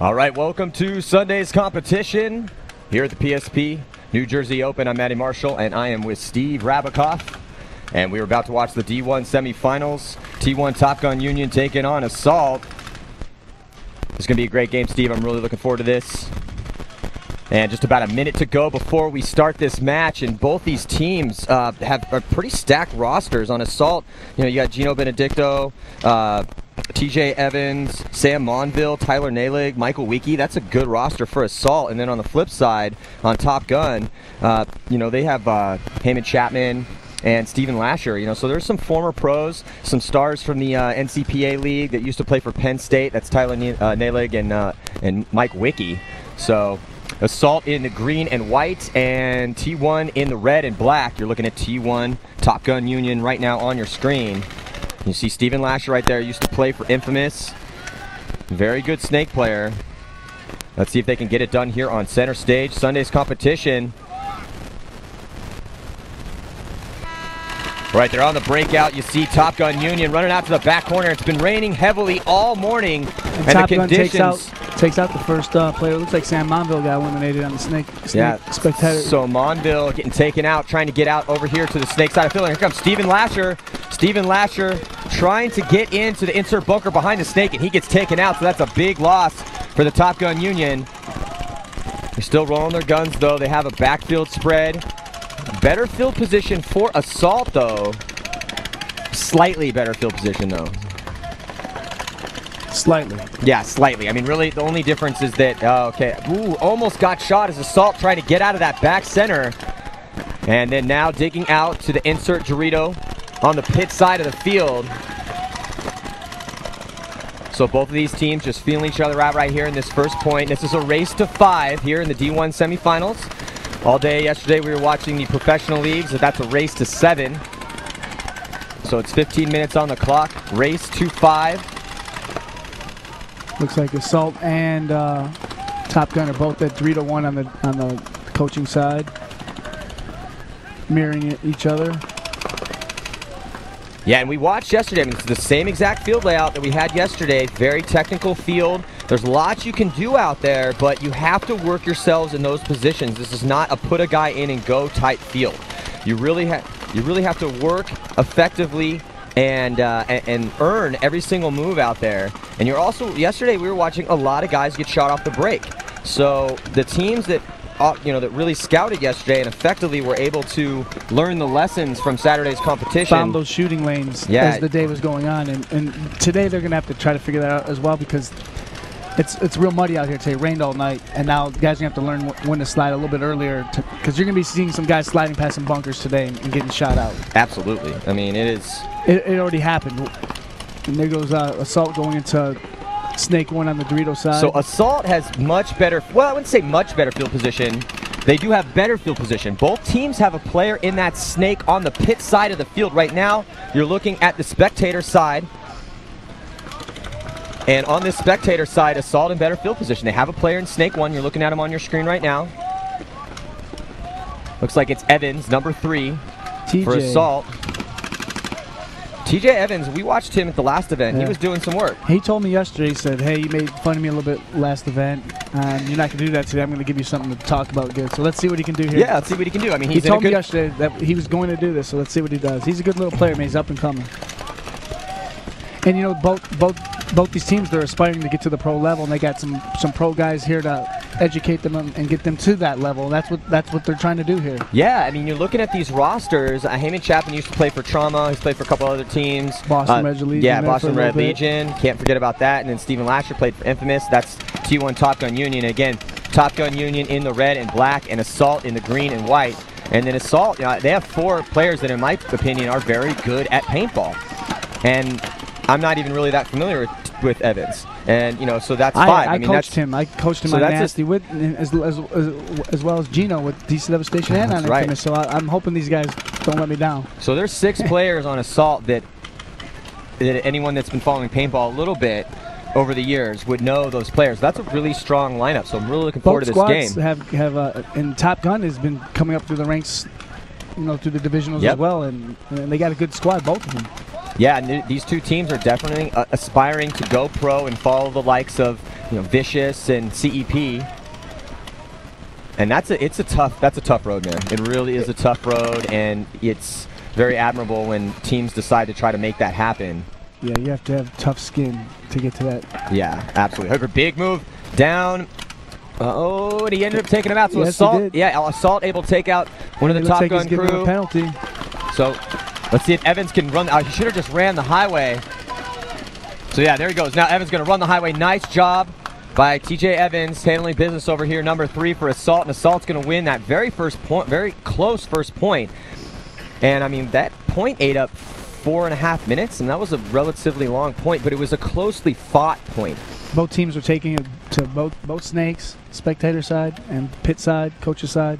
All right, welcome to Sunday's competition here at the PSP New Jersey Open. I'm Matty Marshall, and I am with Steve Rabikoff. And we're about to watch the D1 semifinals. T1 Topgun Union taking on Assault. It's going to be a great game, Steve. I'm really looking forward to this. And just about a minute to go before we start this match, and both these teams have pretty stacked rosters. On Assault, you got Gino Benedicto, TJ Evans, Sam Monville, Tyler Nalig, Michael Wiki. That's a good roster for Assault. And then on the flip side, on Top Gun, they have Heyman Chapman and Steven Lasher. So there's some former pros, some stars from the NCPA league that used to play for Penn State. That's Tyler Nalig and Mike Wiki. So Assault in the green and white, and T1 in the red and black. You're looking at T1 Top Gun Union right now on your screen. You see Steven Lasher right there, used to play for Infamous. Very good snake player. Let's see if they can get it done here on center stage. Sunday's competition. Right there on the breakout, you see Top Gun Union running out to the back corner. It's been raining heavily all morning, and Top the conditions takes out the first player. It looks like Sam Monville got eliminated on the snake spectacular. So Monville getting taken out, trying to get out over here to the snake side of the field. Here comes Steven Lasher. Steven Lasher trying to get into the insert bunker behind the snake, and he gets taken out, so that's a big loss for the Top Gun Union. They're still rolling their guns, though. They have a backfield spread. Better field position for Assault, though. Slightly better field position, though. Slightly. Yeah, slightly. I mean, really, the only difference is that, almost got shot as Assault trying to get out of that back center. And then now digging out to the insert Dorito on the pit side of the field. So both of these teams just feeling each other out right here in this first point. This is a race to 5 here in the D1 semifinals. All day yesterday we were watching the professional leagues, so that's a race to 7. So it's 15 minutes on the clock, race to 5. Looks like Assault and Top Gun are both at 3-1 on the coaching side, mirroring each other. Yeah, and we watched yesterday. I mean, it's the same exact field layout that we had yesterday. Very technical field. There's lots you can do out there, but you have to work yourselves in those positions. This is not a put a guy in and go type field. You really have to work effectively and earn every single move out there. And you're also, yesterday we were watching a lot of guys get shot off the break. So the teams that that really scouted yesterday and effectively were able to learn the lessons from Saturday's competition. Found those shooting lanes as the day was going on, and today they're going to have to try to figure that out as well, because it's real muddy out here today. It rained all night, and now guys are going to have to learn when to slide a little bit earlier, because you're going to be seeing some guys sliding past some bunkers today and getting shot out. Absolutely. I mean, it already happened. And there goes Assault going into Snake 1 on the Dorito side. So Assault has much better, well, I wouldn't say much better field position. They do have better field position. Both teams have a player in that snake on the pit side of the field. Right now, you're looking at the spectator side. And on this spectator side, Assault in better field position. They have a player in snake 1. You're looking at him on your screen right now. Looks like it's Evans, number 3 for Assault. TJ Evans, we watched him at the last event. He was doing some work. He told me yesterday, he said, hey, you made fun of me a little bit last event. You're not going to do that today. I'm going to give you something to talk about good. So let's see what he can do here. Yeah, let's see what he can do. I mean, he told me yesterday that he was going to do this, so let's see what he does. He's a good little player, man. He's up and coming. And, both these teams, they're aspiring to get to the pro level, and they got some pro guys here to educate them and get them to that level. That's what they're trying to do here. Yeah, I mean, you're looking at these rosters. Heyman Chapman used to play for Trauma. He's played for a couple other teams. Boston Red Legion. Yeah, Boston Red Legion. Can't forget about that. And then Steven Lasher played for Infamous. That's T1 Top Gun Union. Again, Top Gun Union in the red and black, and Assault in the green and white. And then Assault, they have 4 players that, in my opinion, are very good at paintball. And I'm not even really that familiar with Evans, and so that's fine. I coached him. I coached him so on Nasty with as well as Gino with DC Devastation and on Infamous. So I'm hoping these guys don't let me down. So there's 6 players on Assault that anyone that's been following paintball a little bit over the years would know those players. That's a really strong lineup. So I'm really looking forward to this game. Have and Top Gun has been coming up through the ranks, through the divisionals as well, and they got a good squad, both of them. Yeah, and these two teams are definitely aspiring to go pro and follow the likes of, Vicious and CEP. And it's a tough road, man. It really is a tough road, and it's very admirable when teams decide to try to make that happen. Yeah, you have to have tough skin to get to that. Yeah, absolutely. Hooker, big move down. And he ended up taking him out. So yes, Assault, Assault able to take out one of the Top Gun crew. A penalty. So let's see if Evans can run. He should have just ran the highway. So yeah, there he goes. Now Evans going to run the highway. Nice job by TJ Evans handling business over here. Number 3 for Assault, and Assault's going to win that very close first point. And I mean, that point ate up 4.5 minutes, and that was a relatively long point, but it was a closely fought point. Both teams were taking it to both snakes, spectator side and pit side, coach's side.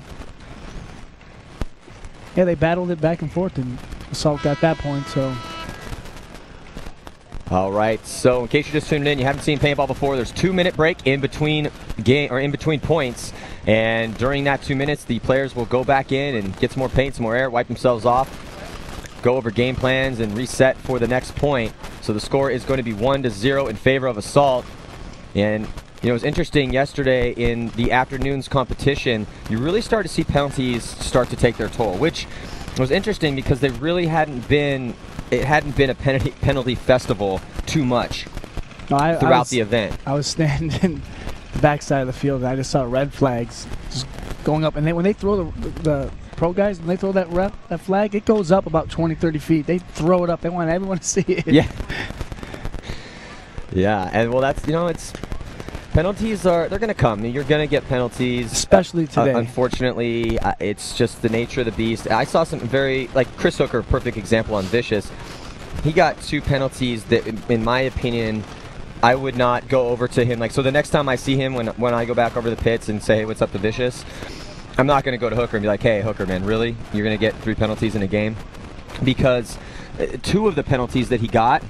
Yeah, they battled it back and forth, and Assault got that point. So. All right. So in case you're just tuning in, you haven't seen paintball before. There's 2-minute break in between in between points, and during that 2 minutes, the players will go back in and get some more paint, some more air, wipe themselves off, go over game plans, and reset for the next point. So the score is going to be 1-0 in favor of Assault. And it was interesting yesterday in the afternoon's competition, you really started to see penalties start to take their toll, which was interesting because they really hadn't been a penalty festival too much throughout the event. I was standing the backside of the field, and I just saw red flags just going up. And when they throw the pro guys, when they throw that flag, it goes up about 20-30 feet. They throw it up. They want everyone to see it. Yeah. Yeah, and well, that's it's penalties they're going to come. You're going to get penalties, especially today. Unfortunately, it's just the nature of the beast. I saw some like Chris Hooker, perfect example on Vicious. He got 2 penalties that, in my opinion, I would not go over to him. Like, so the next time I see him, when I go back over the pits and say, hey, what's up to Vicious, I'm not going to go to Hooker and be like, hey, Hooker, man, really? You're going to get 3 penalties in a game? Because 2 of the penalties that he got,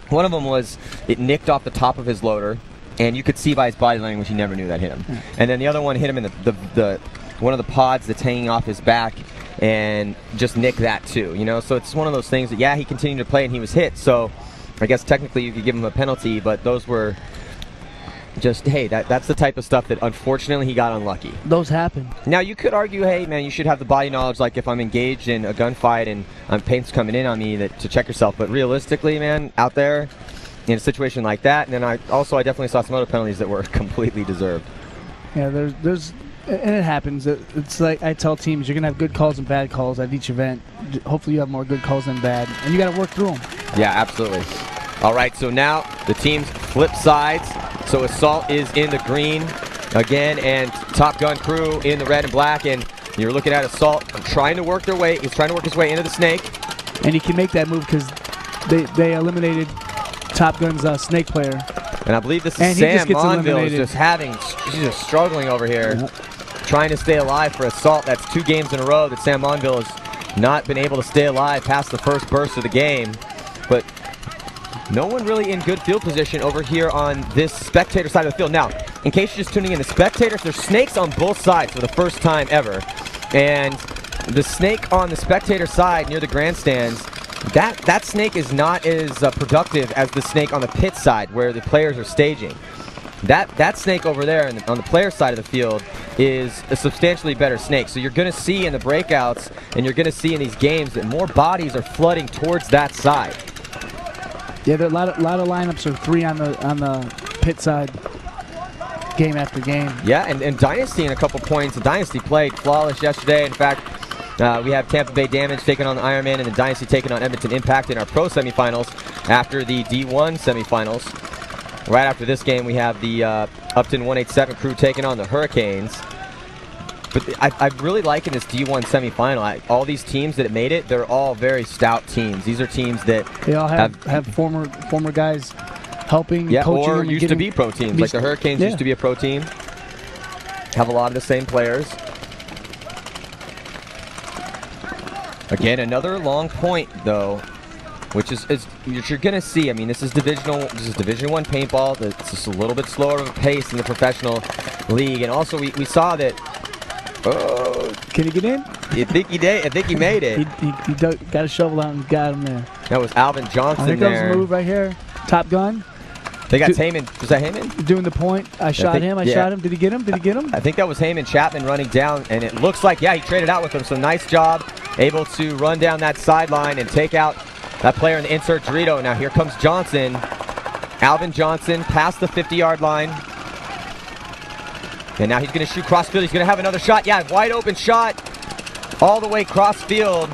one of them was it nicked off the top of his loader, and you could see by his body language he never knew that hit him. And then the other one hit him in one of the pods that's hanging off his back, and just nicked that too. So it's one of those things that, yeah, he continued to play and he was hit. So I guess technically you could give him a penalty, but those were just, hey, that's the type of stuff that unfortunately he got unlucky. Those happen. Now you could argue, hey man, you should have the body knowledge, like if I'm engaged in a gunfight and paint's coming in on me, to check yourself. But realistically, man, out there in a situation like that, and then I definitely saw some other penalties that were completely deserved. Yeah, there's and it happens. It's like I tell teams, you're gonna have good calls and bad calls at each event. Hopefully you have more good calls than bad, and you got to work through them. Yeah, absolutely. All right, so now the teams flip sides. So Assault is in the green again, and Top Gun crew in the red and black, and you're looking at Assault trying to work their way. He's trying to work his way into the snake. And he can make that move because they eliminated Top Gun's snake player. And I believe this is Sam Monville is he's just struggling over here, trying to stay alive for Assault. That's 2 games in a row that Sam Monville has not been able to stay alive past the first burst of the game. But no one really in good field position over here on this spectator side of the field. Now, in case you're just tuning in, the spectators, there's snakes on both sides for the first time ever. And the snake on the spectator side near the grandstands, that snake is not as productive as the snake on the pit side where the players are staging. That snake over there on the player side of the field is a substantially better snake. So you're going to see in the breakouts and you're going to see in these games that more bodies are flooding towards that side. Yeah, there are a lot of lineups are 3 on the pit side game after game. Yeah, and Dynasty in a couple points. The Dynasty played flawless yesterday. In fact, we have Tampa Bay Damage taking on the Ironman, and the Dynasty taking on Edmonton Impact in our pro semifinals after the D1 semifinals. Right after this game, we have the Upton 187 crew taking on the Hurricanes. But I'm really liking this D1 semifinal. All these teams that made it, they're all very stout teams. These are teams that they all have former guys helping, coaching or them, used to be pro teams. Like the Hurricanes used to be a pro team. Have a lot of the same players. Again, another long point though, which is you're going to see. I mean, this is Division 1 paintball. It's just a little bit slower of a pace than the professional league, and also we saw that. Oh, can he get in? I think he did. I think he made it. he got a shovel out and got him there. That was Alvin Johnson here there. Here comes the move right here. Top Gun. They got Heyman. Was that Heyman? Doing the point. I shot him. Did he get him? Did he get him? I think that was Heyman Chapman running down, and it looks like, yeah, he traded out with him. So nice job. Able to run down that sideline and take out that player in the insert Dorito. Now here comes Johnson. Alvin Johnson past the 50-yard line. And now he's going to shoot cross field. He's going to have another shot. Yeah, wide open shot all the way cross field.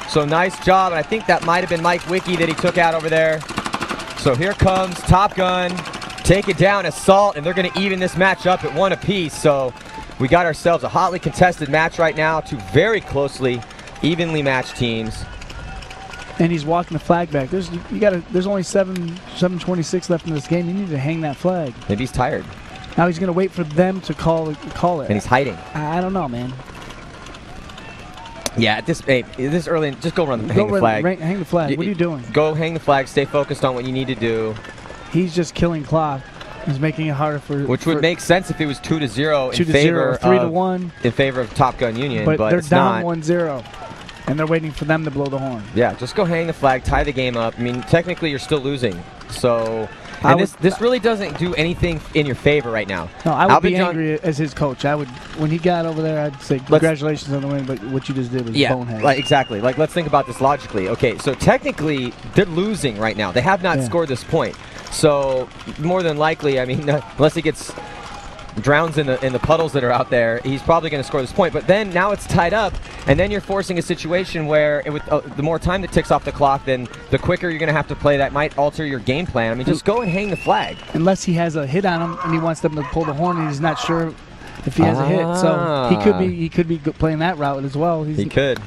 So nice job. And I think that might have been Mike Wicki that he took out over there. So here comes Top Gun. Take it down, Assault, and they're going to even this match up at 1 apiece. So we got ourselves a hotly contested match right now. Two very closely, evenly matched teams. And he's walking the flag back. There's only 7:26 left in this game. You need to hang that flag. Maybe he's tired. Now he's going to wait for them to call it. And he's hiding. I don't know, man. Yeah, this early, just go hang the flag. Hang the flag. What are you doing? Go hang the flag. Stay focused on what you need to do. He's just killing clock. He's making it harder for. Which would make sense if it was 2-0 in favor 3-1 in favor of Top Gun Union, but they're it's down not. 1-0, and they're waiting for them to blow the horn. Yeah, just go hang the flag, tie the game up. I mean, technically you're still losing, so. And this really doesn't do anything in your favor right now. No, I would be angry as his coach. I would, when he got over there, I'd say congratulations on the win, but what you just did was bonehead. Exactly. Like, let's think about this logically. Okay, so technically they're losing right now. They have not scored this point. So more than likely, I mean, unless he drowns in the puddles that are out there, he's probably going to score this point. But then now it's tied up, and then you're forcing a situation where the more time that ticks off the clock, then the quicker you're going to have to play. That might alter your game plan. I mean, just go and hang the flag. Unless he has a hit on him and he wants them to pull the horn, and he's not sure if he has a hit. So he could be playing that route as well. He could.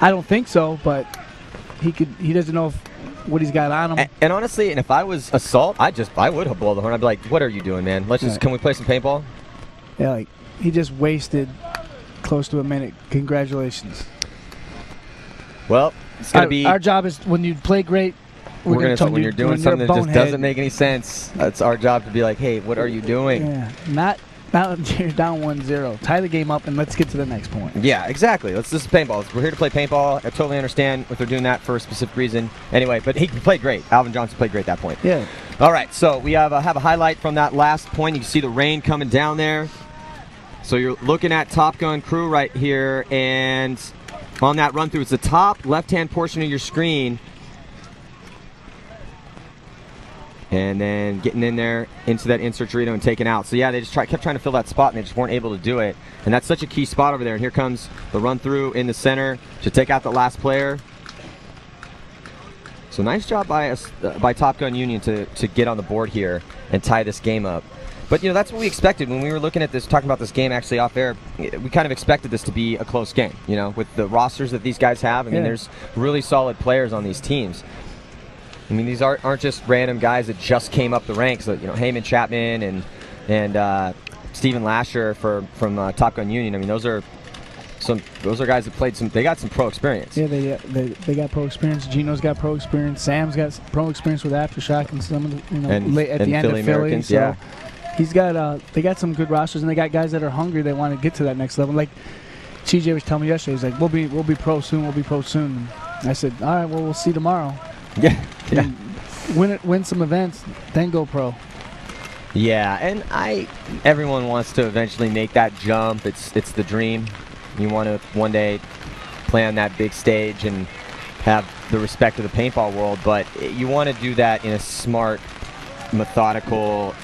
I don't think so, but he could. He doesn't know what he's got on him. And honestly, and if I was Assault, I would have blown the horn. I'd be like, "What are you doing, man? Can we play some paintball?" Yeah, like he just wasted close to a minute. Congratulations. Well, it's gonna be our job is when you play great. We're gonna tell when you're doing something that just doesn't make any sense. That's our job to be like, "Hey, what are you doing?" Yeah, not you're down 1-0. Tie the game up and let's get to the next point. Yeah, exactly. This is paintball. We're here to play paintball. I totally understand if they're doing that for a specific reason. Anyway, but he played great. Alvin Johnson played great at that point. Yeah. All right, so we have a highlight from that last point. You can see the rain coming down there. So you're looking at Top Gun crew right here, and on that run through, it's the top left-hand portion of your screen. And then getting in there into that insert Dorito and taking out. So yeah, they just kept trying to fill that spot, and they just weren't able to do it. And that's such a key spot over there. And here comes the run through in the center to take out the last player. So nice job by Top Gun Union to get on the board here and tie this game up. But you know, that's what we expected when we were looking at this, talking about this game actually off air. We kind of expected this to be a close game. You know, with the rosters that these guys have. I mean, there's really solid players on these teams. I mean, these aren't just random guys that just came up the ranks. You know, Heyman Chapman and Steven Lasher from Top Gun Union. I mean, those are guys that played some. They got some pro experience. Yeah, they got pro experience. Gino's got pro experience. Sam's got pro experience with Aftershock and some of the at the end of Philly. So yeah, he's got they got some good rosters, and they got guys that are hungry. They want to get to that next level. Like TJ was telling me yesterday, he's like, we'll be pro soon. We'll be pro soon. And I said, all right, well, we'll see tomorrow. Yeah. Yeah. Win some events, then go pro. Yeah, and everyone wants to eventually make that jump. It's the dream. You want to one day play on that big stage and have the respect of the paintball world, but you want to do that in a smart, methodical,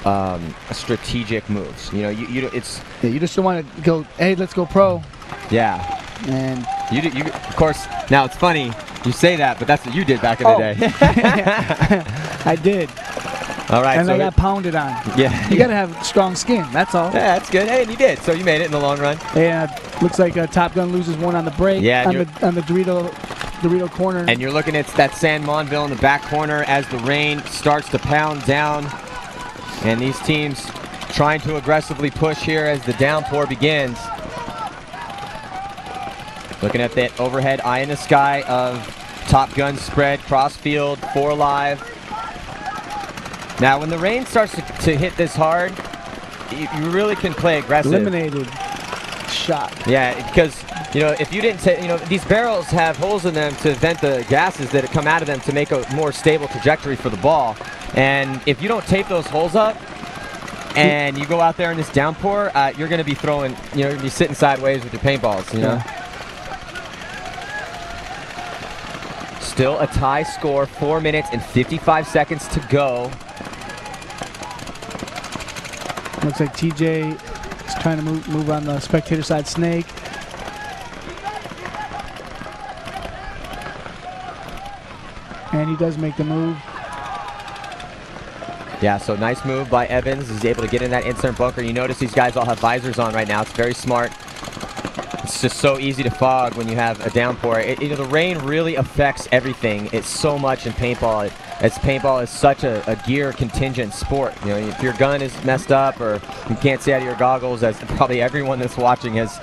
strategic moves. You know, you just don't want to go, hey, let's go pro. Yeah. And you of course, now it's funny you say that, but that's what you did back in the day. I did. All right. And so I got pounded on. Yeah. You got to have strong skin, that's all. Yeah, that's good. Hey, and you did. So you made it in the long run. Yeah, looks like Top Gun loses one on the break. Yeah, on the Dorito corner. And you're looking at that San Monville in the back corner as the rain starts to pound down. And these teams trying to aggressively push here as the downpour begins. Looking at that overhead eye in the sky of Top Gun spread, crossfield, 4 live. Now, when the rain starts to hit this hard, you really can play aggressive. Eliminated shot. Yeah, because, you know, if you didn't take, you know, these barrels have holes in them to vent the gases that come out of them to make a more stable trajectory for the ball. And if you don't tape those holes up and you go out there in this downpour, you're going to be throwing, you're going to be sitting sideways with your paintballs, you know? Still a tie score, 4 minutes and 55 seconds to go. Looks like TJ is trying to move on the spectator side snake. And he does make the move. Yeah, so nice move by Evans. He's able to get in that insert bunker. You notice these guys all have visors on right now. It's very smart. It's just so easy to fog when you have a downpour. The rain really affects everything. It's so much in paintball. As paintball is such a gear contingent sport. You know, if your gun is messed up or you can't see out of your goggles, as probably everyone that's watching has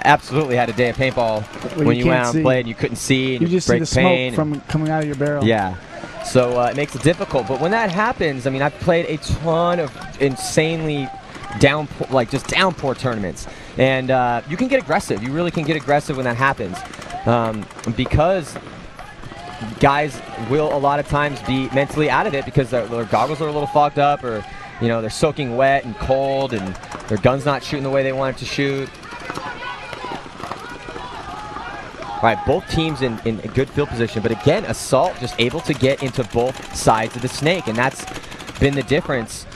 absolutely had a day of paintball when you went out and played and you couldn't see and you just see the smoke from coming out of your barrel. Yeah. So it makes it difficult. But when that happens, I mean, I've played a ton of insanely downpour tournaments. And you can get aggressive. You really can get aggressive when that happens. Because guys will a lot of times be mentally out of it because their goggles are a little fogged up, or they're soaking wet and cold and their gun's not shooting the way they want it to shoot. All right, both teams in a good field position, but again, Assault just able to get into both sides of the snake, and that's been the difference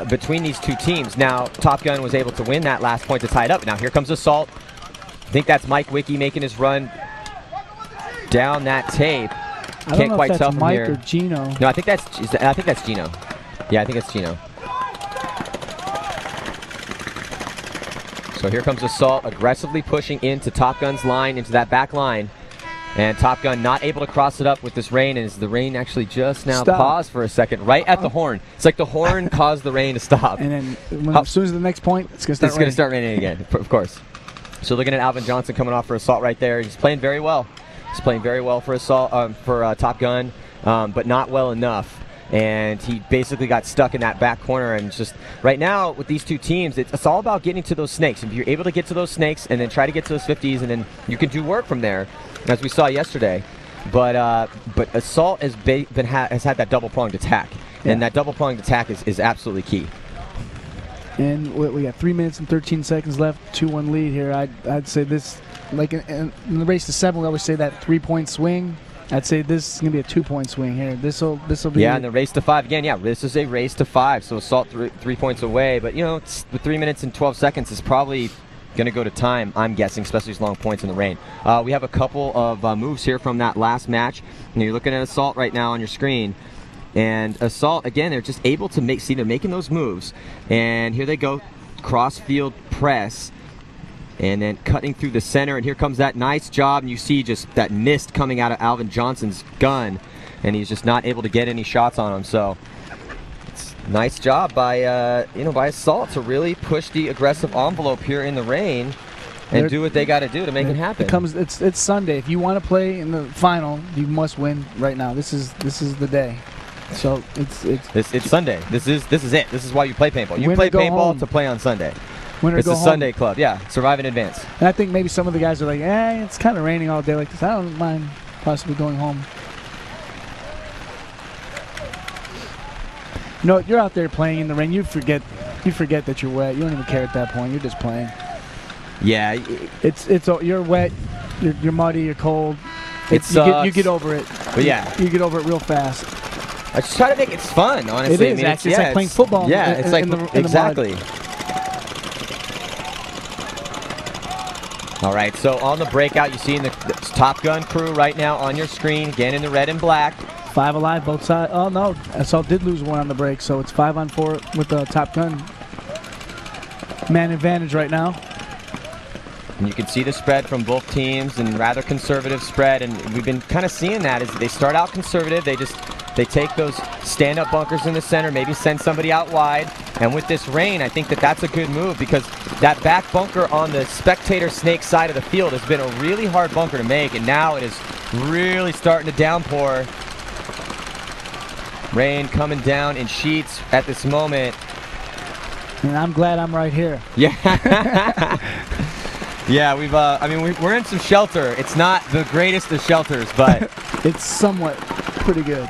between these two teams. Now, Topgun was able to win that last point to tie it up. Now, here comes Assault. I think that's Mike Wicki making his run down that tape. Can't quite tell from Mike here. Or Gino. No, I think that's Gino. Yeah, I think it's Gino. So here comes Assault aggressively pushing into Topgun's line, into that back line. And Topgun not able to cross it up with this rain, and the rain actually just now paused for a second right at the horn. It's like the horn caused the rain to stop. And then as soon as the next point, it's going to start raining again, of course. So looking at Alvin Johnson coming off for Assault right there. He's playing very well. He's playing very well for Assault, for Topgun, but not well enough. And he basically got stuck in that back corner. And just right now with these two teams, it's all about getting to those snakes. If you're able to get to those snakes and then try to get to those 50s, and then you can do work from there, as we saw yesterday. But Assault has had that double-pronged attack, and that double-pronged attack is absolutely key. And we got 3 minutes and 13 seconds left, 2-1 lead here. I'd say this, like in the race to 7, we always say that 3-point swing. I'd say this is going to be a 2-point swing here. This'll be. Yeah, and the race to 5 again. Yeah, this is a race to 5. So Assault 3 points away, but it's with 3 minutes and 12 seconds is probably going to go to time, I'm guessing, especially these long points in the rain. We have a couple of moves here from that last match. You're looking at Assault right now on your screen. And Assault, again, they're just able to they're making those moves. And here they go, cross-field press. And then cutting through the center. And here comes that nice job. And you see just that mist coming out of Alvin Johnson's gun. And he's just not able to get any shots on him. So nice job by by Assault to really push the aggressive envelope here in the rain and do what they got to do to make it happen. It's Sunday. If you want to play in the final, you must win right now. This is the day. So it's Sunday. This is it. This is why you play paintball. You play paintball to play on Sunday. It's a Sunday club. Yeah, survive in advance. And I think maybe some of the guys are like, it's kind of raining all day like this. I don't mind possibly going home. You're out there playing in the rain. You forget that you're wet. You don't even care at that point. You're just playing. Yeah, you're wet. You're muddy. You're cold. You get over it. But yeah, you get over it real fast. I just try to make it fun. Honestly, it is actually. It's like playing football. Yeah, it's like exactly. All right, so on the breakout, you see the Topgun crew right now on your screen, again in the red and black. 5 alive, both sides. Oh, no. Assault did lose one on the break, so it's 5-on-4 with the Topgun. Man advantage right now. And you can see the spread from both teams, and rather conservative spread, and we've been kind of seeing that as they start out conservative. They take those stand-up bunkers in the center, maybe send somebody out wide. And with this rain, I think that's a good move, because that back bunker on the spectator snake side of the field has been a really hard bunker to make, and now it is really starting to downpour. Rain coming down in sheets at this moment. And I'm glad I'm right here. Yeah. Yeah, we're in some shelter. It's not the greatest of shelters, but it's somewhat pretty good.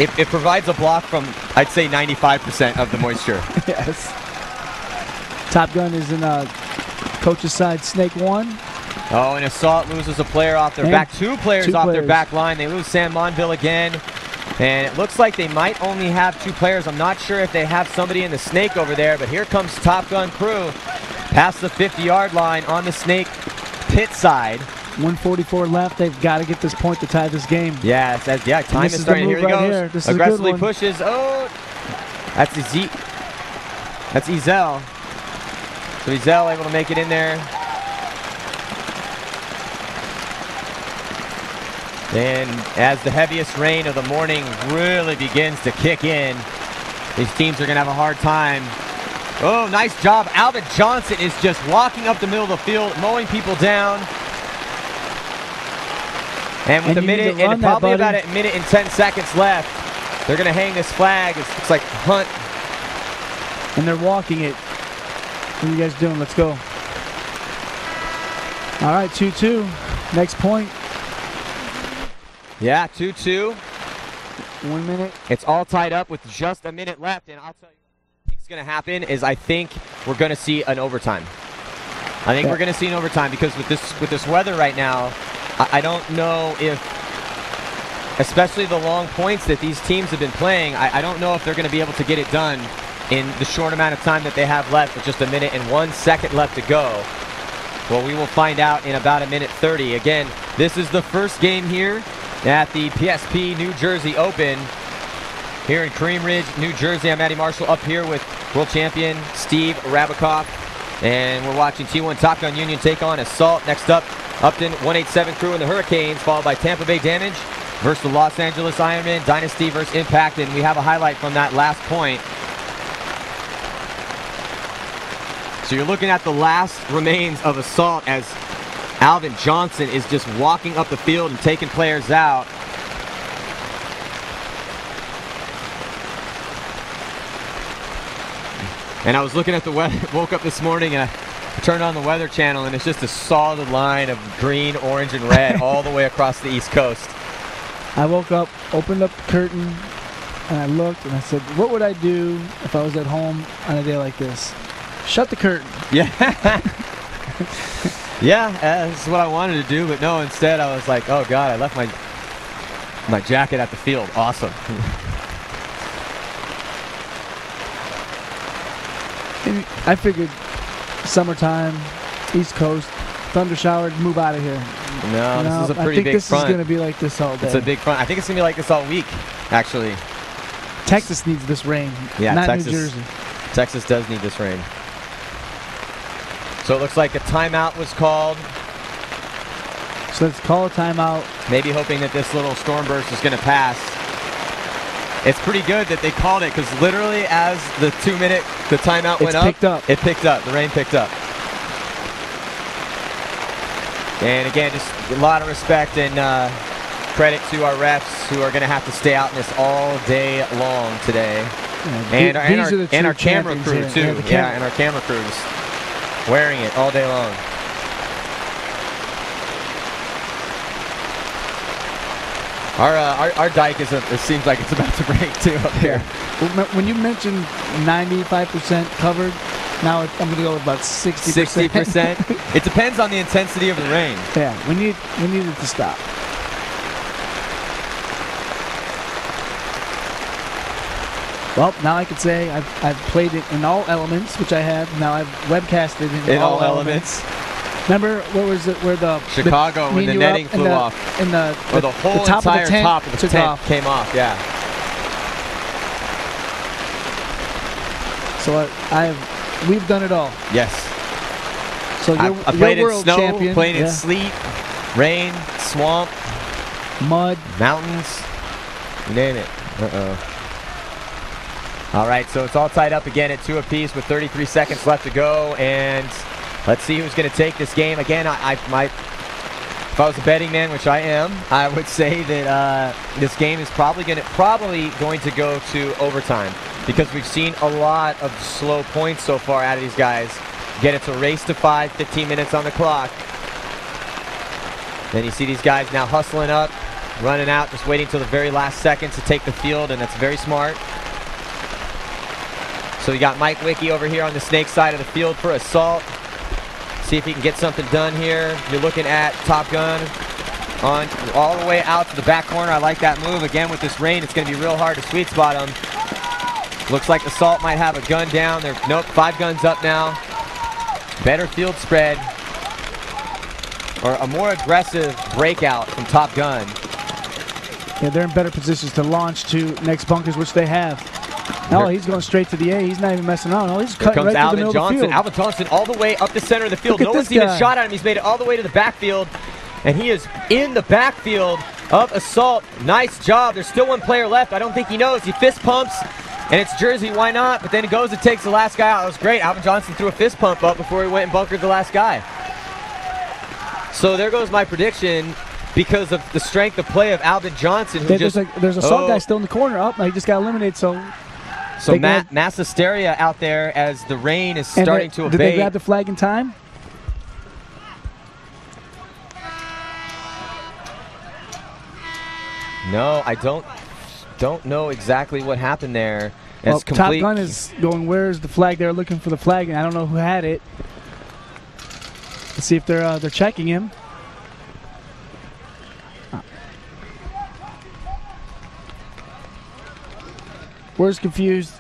it provides a block from, I'd say, 95% of the moisture. Yes. Topgun is in coach's side, snake 1. Oh, and Assault loses a player off their back. Two players off their back line. They lose San Monville again. And it looks like they might only have 2 players. I'm not sure if they have somebody in the snake over there, but here comes Top Gun crew past the 50-yard line on the snake pit side. 1:44 left. They've got to get this point to tie this game. Yeah, it says, yeah, time is starting. Here he goes. This aggressively pushes. Oh, that's Ezel. So Ezel able to make it in there. And as the heaviest rain of the morning really begins to kick in, these teams are going to have a hard time. Oh, nice job. Alvin Johnson is just walking up the middle of the field, mowing people down. And with a minute and probably about a minute and 10 seconds left, they're going to hang this flag. It looks like Hunt. And they're walking it. What are you guys doing? Let's go. All right, 2-2. Next point. Yeah, 2-2. 1 minute. It's all tied up with just a minute left, and I'll tell you what's going to happen is I think we're going to see an overtime. I think we're going to see an overtime because with this weather right now, I don't know if, especially the long points that these teams have been playing, I don't know if they're going to be able to get it done in the short amount of time that they have left with just a minute and 1 second left to go. Well, we will find out in about a minute 30. Again, this is the first game here at the PSP New Jersey Open here in Cream Ridge, New Jersey. I'm Matty Marshall up here with world champion Steve Rabakoff, and we're watching T1 Top Gun Union take on Assault. Next up, Upton 187 crew and the Hurricanes, followed by Tampa Bay Damage versus the Los Angeles Ironman, Dynasty versus Impact, and we have a highlight from that last point. So you're looking at the last remains of Assault as Alvin Johnson is just walking up the field and taking players out. And I was looking at the weather, woke up this morning and I turned on the Weather Channel and it's just a solid line of green, orange, and red all the way across the East Coast. I woke up, opened up the curtain, and I looked and I said, what would I do if I was at home on a day like this? Shut the curtain. Yeah. Yeah, that's what I wanted to do, but no, instead I was like, oh God, I left my jacket at the field. Awesome. I figured summertime, East Coast, thunder shower, move out of here. No, this is a pretty big front. I think this is going to be like this all day. It's a big front. I think it's going to be like this all week, actually. Texas needs this rain, not New Jersey. Texas does need this rain. So it looks like a timeout was called. So let's call a timeout. Maybe hoping that this little storm burst is going to pass. It's pretty good that they called it because literally as the timeout went up, it picked up. The rain picked up. And again, just a lot of respect and credit to our refs who are going to have to stay out in this all day long today. Yeah, and our camera crew too. Yeah, and our camera crews wearing it all day long. Our dike it seems like it's about to break too up here. When you mentioned 95% covered, now I'm going to go with about 60%. 60%? It depends on the intensity of the rain. Yeah, we need it to stop. Well, now I could say I've played it in all elements, which I have. Now I've webcasted it in all elements. Remember, what was it where the Chicago when the netting flew off? Or the whole entire top of the tent came off, yeah. So we've done it all. Yes. So I played in snow, champion. Played in sleet, rain, swamp, mud, mountains, you name it. All right, so it's all tied up again at 2 apiece with 33 seconds left to go, and let's see who's going to take this game. Again, if I was a betting man, which I am, I would say that this game is probably going to go to overtime because we've seen a lot of slow points so far out of these guys. Again, it's a race to 5, 15 minutes on the clock. Then you see these guys now hustling up, running out, just waiting till the very last seconds to take the field, and that's very smart. So you got Mike Wicki over here on the Snake side of the field for Assault. See if he can get something done here. You're looking at Topgun on all the way out to the back corner. I like that move. Again, with this rain, it's going to be real hard to sweet spot him. Looks like Assault might have a gun down. Nope, 5 guns up now. Better field spread. Or a more aggressive breakout from Topgun. Yeah, they're in better positions to launch to next bunkers, which they have. No, he's going straight to the A. He's not even messing around. No, he's cutting right through the middle of the field. Alvin Johnson all the way up the center of the field. No one's even shot at him. He's made it all the way to the backfield. And he is in the backfield of Assault. Nice job. There's still 1 player left. I don't think he knows. He fist pumps. And it's Jersey, why not? But then he goes and takes the last guy out. That was great. Alvin Johnson threw a fist pump up before he went and bunkered the last guy. So there goes my prediction because of the strength of play of Alvin Johnson. Who there's Assault guy still in the corner. Oh, he just got eliminated. So mass hysteria out there as the rain is starting to abate. Did they grab the flag in time? No, I don't know exactly what happened there. Well, Topgun is going, where's the flag? They're looking for the flag, and I don't know who had it. Let's see if they're checking him. Where's confused?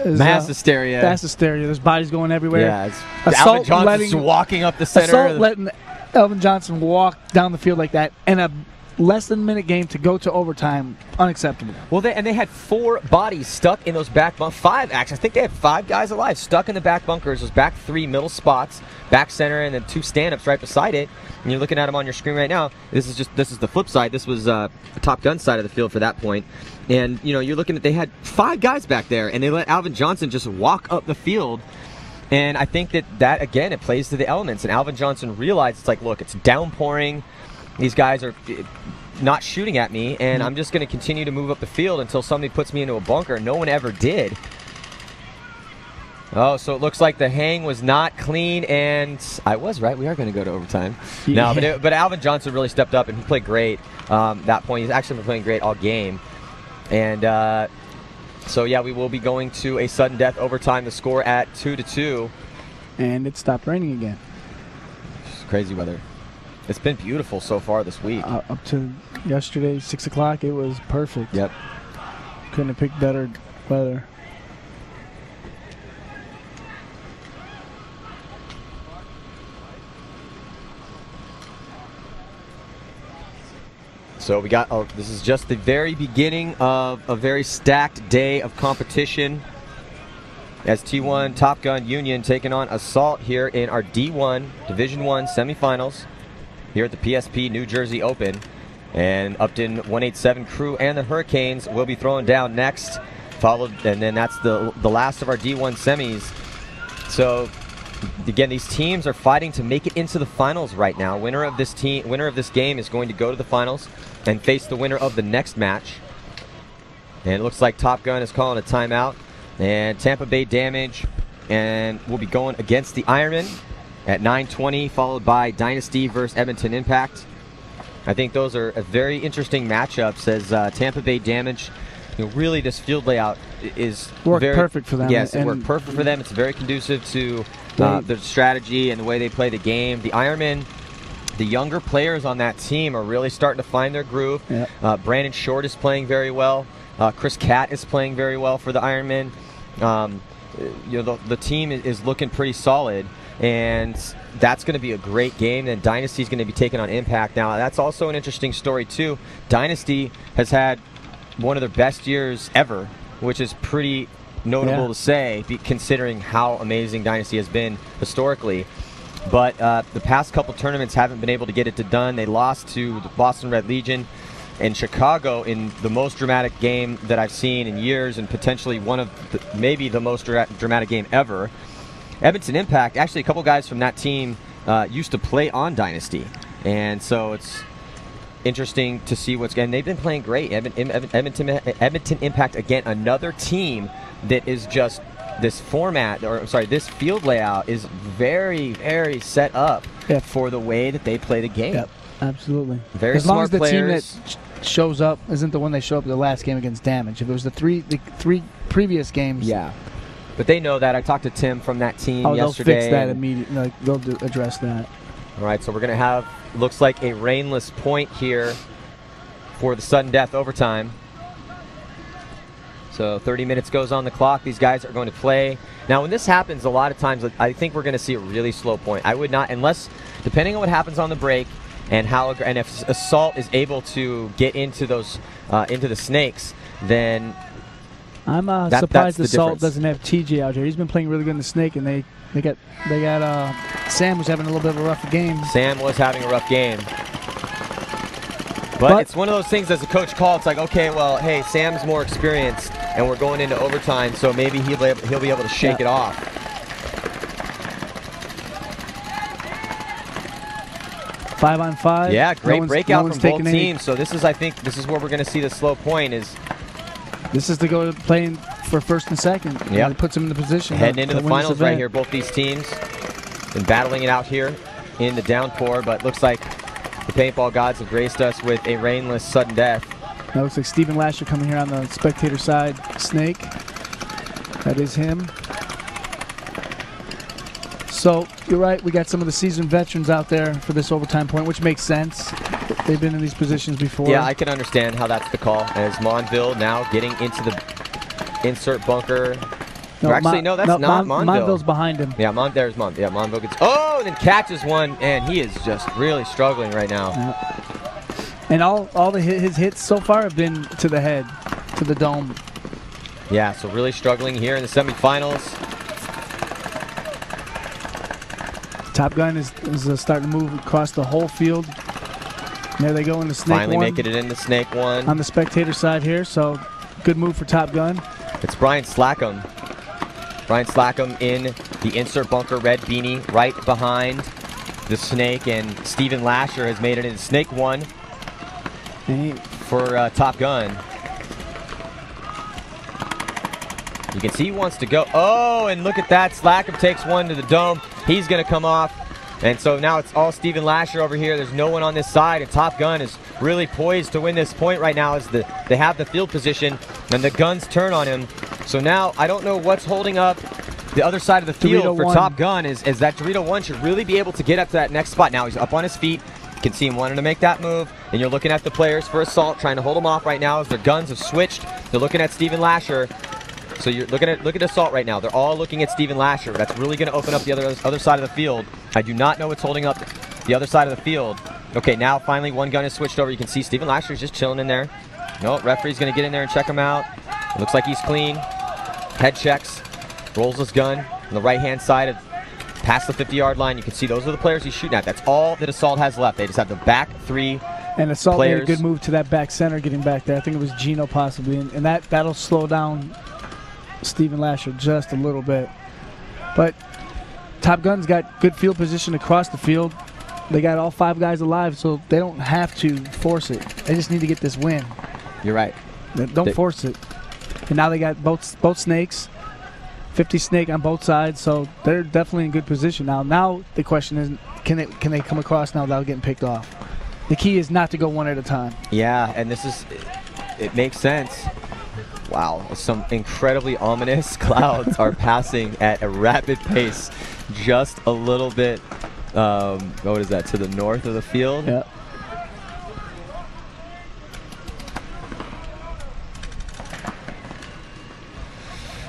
Mass hysteria. Mass hysteria. There's bodies going everywhere. Yeah, Alvin Johnson's walking up the center. Assault letting Alvin Johnson walk down the field like that, and a less than a minute game to go to overtime. Unacceptable. Well, they had 4 bodies stuck in those back bunkers. 5 actually. I think they had 5 guys alive stuck in the back bunkers. Those back 3 middle spots, back center, and then 2 stand-ups right beside it. And you're looking at them on your screen right now. This is the flip side. This was the Topgun side of the field for that point. And you know, you're looking at, they had 5 guys back there, and they let Alvin Johnson just walk up the field. And I think that again, it plays to the elements. And Alvin Johnson realized, it's like, look, it's downpouring. These guys are not shooting at me, and I'm just going to continue to move up the field until somebody puts me into a bunker. No one ever did. Oh, so it looks like the hang was not clean, and I was right. We are going to go to overtime. Yeah. No, but Alvin Johnson really stepped up, and he played great that point. He's actually been playing great all game. And so, yeah, we will be going to a sudden death overtime. The score at 2-2. And it stopped raining again. It's crazy weather. It's been beautiful so far this week. Up to yesterday, 6 o'clock, it was perfect. Yep. Couldn't have picked better weather. So we got, this is just the very beginning of a very stacked day of competition as T1 Topgun Union taking on Assault here in our D1 Division I semifinals here at the PSP New Jersey Open. And Upton 187 crew and the Hurricanes will be throwing down next, followed, and then that's the last of our D1 semis. So again, these teams are fighting to make it into the finals right now. Winner of this game is going to go to the finals and face the winner of the next match. And it looks like Topgun is calling a timeout. And Tampa Bay Damage and will be going against the Ironman at 9:20, followed by Dynasty versus Edmonton Impact. I think those are very interesting matchups as Tampa Bay Damage, you know, really this field layout is worked perfect for them. Yes, it worked perfect for them. It's very conducive to their strategy and the way they play the game. The Ironman, the younger players on that team are really starting to find their groove. Yep. Brandon Short is playing very well. Chris Catt is playing very well for the Ironman. You know, the team is looking pretty solid, and that's going to be a great game. And Dynasty is going to be taking on Impact. Now, that's also an interesting story, too. Dynasty has had one of their best years ever, which is pretty notable to say, considering how amazing Dynasty has been historically. But the past couple tournaments haven't been able to get it done. They lost to the Boston Red Legion in Chicago in the most dramatic game that I've seen in years, and potentially one of maybe the most dramatic game ever. Edmonton Impact, actually a couple guys from that team used to play on Dynasty, and so it's interesting to see what's going. They've been playing great. Edmonton Impact, again, another team that is just this format, or sorry, this field layout is very, very set up for the way that they play the game. Yep. Absolutely. Very smart players. As long as the team that shows up isn't the one they show up the last game against Damage. If it was the three previous games. Yeah. But they know that. I talked to Tim from that team yesterday. They'll fix that immediately. Like, they'll address that. All right, so we're going to have, looks like a rainless point here for the sudden death overtime. So 30 minutes goes on the clock. These guys are going to play. Now, when this happens, a lot of times, I think we're going to see a really slow point. I would not, unless, depending on what happens on the break and if Assault is able to get into those, into the snakes, then I'm surprised Assault doesn't have TJ out here. He's been playing really good in the snake, and they got Sam was having a little bit of a rough game. Sam was having a rough game. But it's one of those things as a coach call, it's like, okay, well, hey, Sam's more experienced, and we're going into overtime, so maybe he'll be able to shake it off. 5-on-5. Yeah, great breakout from both teams. So this is, I think, this is where we're going to see the slow point is. This is to go playing for first and second. Yeah, it puts them in the position. Heading into the finals right here. Both these teams been battling it out here in the downpour, but looks like the paintball gods have graced us with a rainless sudden death. That looks like Steven Lasher coming here on the spectator side. Snake. That is him. So you're right. We got some of the seasoned veterans out there for this overtime point, which makes sense. They've been in these positions before. Yeah, I can understand how that's the call. As Monville now getting into the insert bunker. No, actually, no, that's not Monville. Monville's behind him. Yeah, there's Monville. Yeah, Monville gets. Oh, and then catches one, and he is just really struggling right now. Yeah. And all his hits so far have been to the head, to the dome. Yeah, so really struggling here in the semifinals. Topgun is starting to move across the whole field. There they go in the snake Finally one. making it in the snake one. On the spectator side here, so good move for Topgun. It's Brian Slackham. Brian Slackham in the insert bunker red beanie right behind the snake, and Steven Lasher has made it in snake one for Topgun. You can see he wants to go. Oh, and look at that. Slackham takes one to the dome. He's going to come off. And so now it's all Steven Lasher over here. There's no one on this side, and Topgun is really poised to win this point right now as they have the field position, and the guns turn on him. So now I don't know what's holding up the other side of the field for Topgun is that Dorito 1 should really be able to get up to that next spot. Now he's up on his feet. You can see him wanting to make that move, and you're looking at the players for Assault trying to hold him off right now as their guns have switched. They're looking at Steven Lasher. So you're look at Assault right now. They're all looking at Steven Lasher. That's really going to open up the other side of the field. I do not know what's holding up the other side of the field. Okay, now finally one gun is switched over. You can see Steven Lasher's just chilling in there. No, referee's going to get in there and check him out. It looks like he's clean. Head checks. Rolls his gun on the right-hand side past the 50-yard line. You can see those are the players he's shooting at. That's all that Assault has left. They just have the back three And Assault players. made a good move to that back center getting back there. I think it was Gino possibly. And that'll slow down Steven Lasher just a little bit. But Topgun's got good field position across the field. They got all 5 guys alive, so they don't have to force it. They just need to get this win. You're right. Don't force it. And now they got both snakes, 50 snake on both sides, so they're definitely in good position now. Now the question is, can they come across now without getting picked off? The key is not to go one at a time. Yeah, and it makes sense. Wow, some incredibly ominous clouds are passing at a rapid pace, just a little bit, what is that, to the north of the field? Yeah.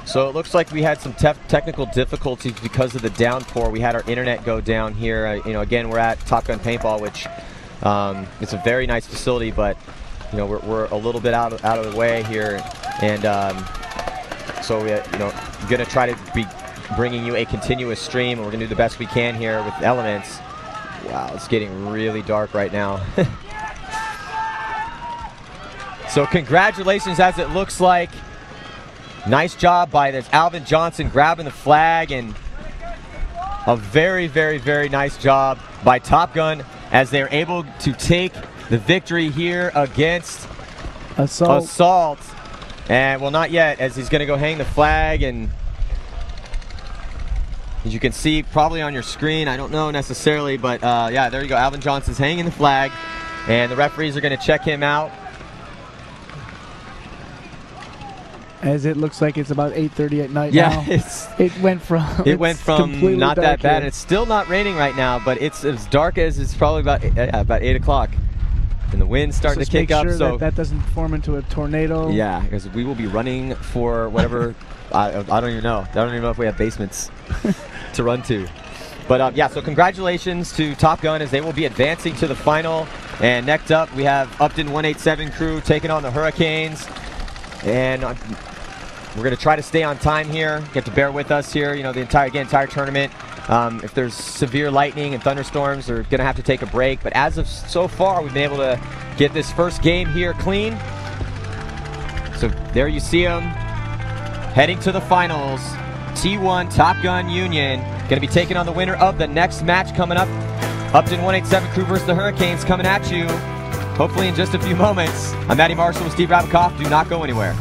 So it looks like we had some technical difficulties because of the downpour. We had our internet go down here. Again, we're at Topgun Paintball, which it's a very nice facility, but we're a little bit out of the way here, and so we're going to try to be bringing you a continuous stream, and we're going to do the best we can here with elements. Wow, it's getting really dark right now. So congratulations, as it looks like. Nice job by this Alvin Johnson grabbing the flag, and a very, very, very nice job by Topgun as they're able to take the victory here against Assault. And well, not yet, as he's going to go hang the flag. And as you can see probably on your screen, I don't know necessarily, but yeah, there you go. Alvin Johnson's hanging the flag, and the referees are going to check him out As it looks like it's about 8:30 at night now. It went from not that bad. And it's still not raining right now, but it's as dark as it's probably about 8 o'clock. And the wind's starting to kick up. Sure so that doesn't form into a tornado. Yeah, because we will be running for whatever. I don't even know. I don't even know if we have basements to run to. But yeah, so congratulations to Topgun as they will be advancing to the final. And next up, we have Upton 187 crew taking on the Hurricanes. And we're going to try to stay on time here. You have to bear with us here. You know, the entire tournament. If there's severe lightning and thunderstorms, we're going to have to take a break. But as of so far, we've been able to get this first game here clean. So there you see them heading to the finals. T1 Topgun Union going to be taking on the winner of the next match coming up. Upton 187 crew versus the Hurricanes coming at you hopefully in just a few moments. I'm Matty Marshall with Steve Rabakoff. Do not go anywhere.